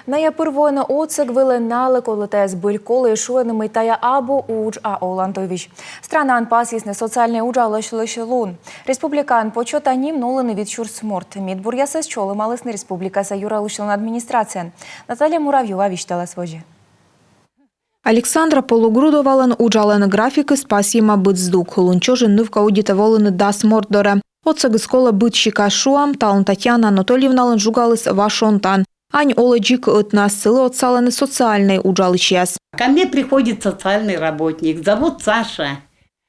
Найпървоено оцег виленали колите з бульколи шуеними тая або уч а Олантович. Странан пасісне соціальне уджалиш лише лун. Республікан почотанім нолений від шурсморт. Мідбур'ясе з чоли малисний республікаса юра лишлена адміністрація. Наталя Муравйова віштала свожі. Александра Полугрудовален уджален графіки спасіма битздук. Лунчожин нивка удітеволений дас мордоре. Оцег скола битщика шуам, талон Татьяна Анатольевнален жугалис вашонтан. Ань оледжик отна силы отсалены социальный уджалычьяс. Ко мне приходит социальный работник, зовут Саша.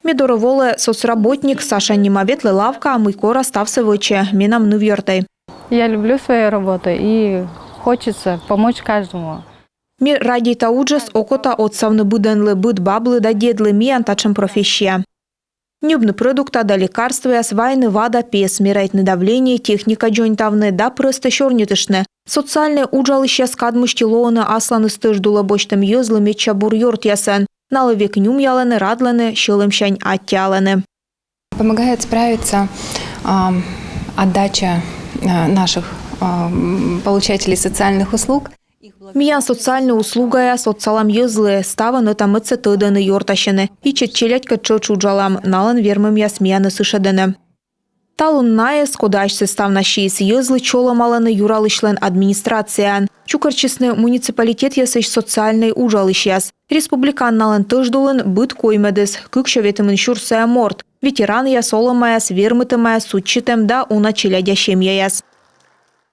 Мідороволе соцработник Саша Немоветле лавка, а микора стався виче, мінам нив'єртей. Я люблю свою работу и хочется помочь каждому. Мі радій та уджес окота отсавны буденли бит баблы да дедли міян тачем професія. Нюбны продукта да лекарства, свайны вада пес, мирайтны давление, техника джонтавны да просто шорнитышны. Социальное уджалыще скадмышти лоуны асланы стыждула бочтым ёзлы меча бурьёрт ясен. Налывек нюм яланы, радланы, щелым щань оттялены. Помогает справиться отдача наших получателей социальных услуг. Миян социальная услуга соцалам ёзлы, ставаны там ыцетыдыны ёртащыны. И четчелядька чоч уджалам, налын вермым ясмияны сышедыны. Талун наес, кодашсы ставнащиес ёзлы чоламаланы юралышлен администрациян. Чукарчысны муниципалитет ясыш социальный ужалыщяс. Республикан налын тыждулын быт коймедес, кыкшеветымын шурсая морд. Ветеран ясолымаяс, вермытымаяс, сутчитым да уна челядящем яяс.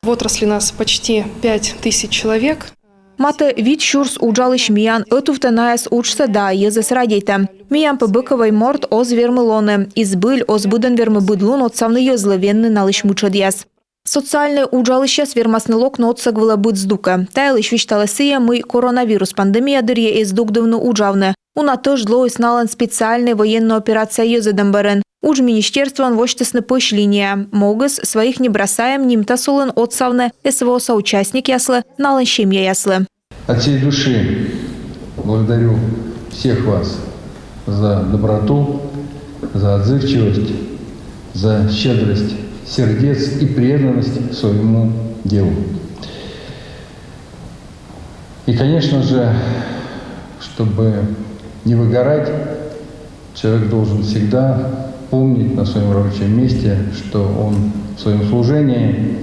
В отрасли нас почти 5000 человек. Маты вид шурс уджалыш миян ытуфтанаяс учса да езес радейта. Миян побыковай морд оз вермылоны. Избыль оз буден вермы быдлун отсавны езлы венны налыш мучадьяс. Социальный уджалыщас вермасны локно отсагвала быдздука. Тайлыш вишталасыя мы коронавирус пандемия дырье издугдывны уджавны. Уна тыж длоис налан специальная военная операция езыдам барен. Уж министерстван воштесны пыш линия. Могыс своих не бросаем, ним тасулын отсавны СВО соучастник яслы, налан щемья яслы. От всей души благодарю всех вас за доброту, за отзывчивость, за щедрость сердец и преданность своему делу. И, конечно же, чтобы не выгорать, человек должен всегда помнить на своем рабочем месте, что он в своем служении,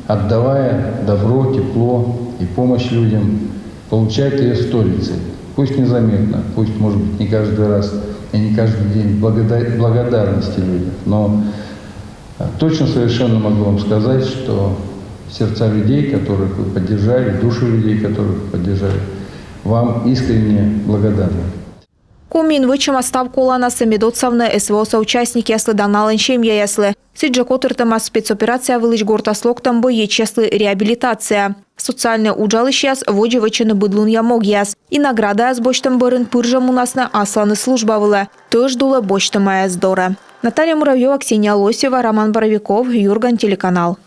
отдавая добро, тепло и помощь людям, получает ее столицей. Пусть незаметно, пусть, может быть, не каждый раз и не каждый день благодарности людям, но точно совершенно могу вам сказать, что сердца людей, которых вы поддержали, души людей, которых вы поддержали, вам искренне благодарны. Комин вычем остав колана самедотсавны СВО соучастники яслы даналын щемья яслы. Сиджа котыртама спецоперация вылыч гортаслоктам боеч яслы реабилитация. Социальное уджалыш яс воджи вычены быдлун ямог яс. И награда яс бочтам бырын пыржам у нас на асланы служба вылы. Тоже дула бочтама яс дора. Наталья Муравьева, Ксения Лосева, Роман Боровиков, Юрган, телеканал.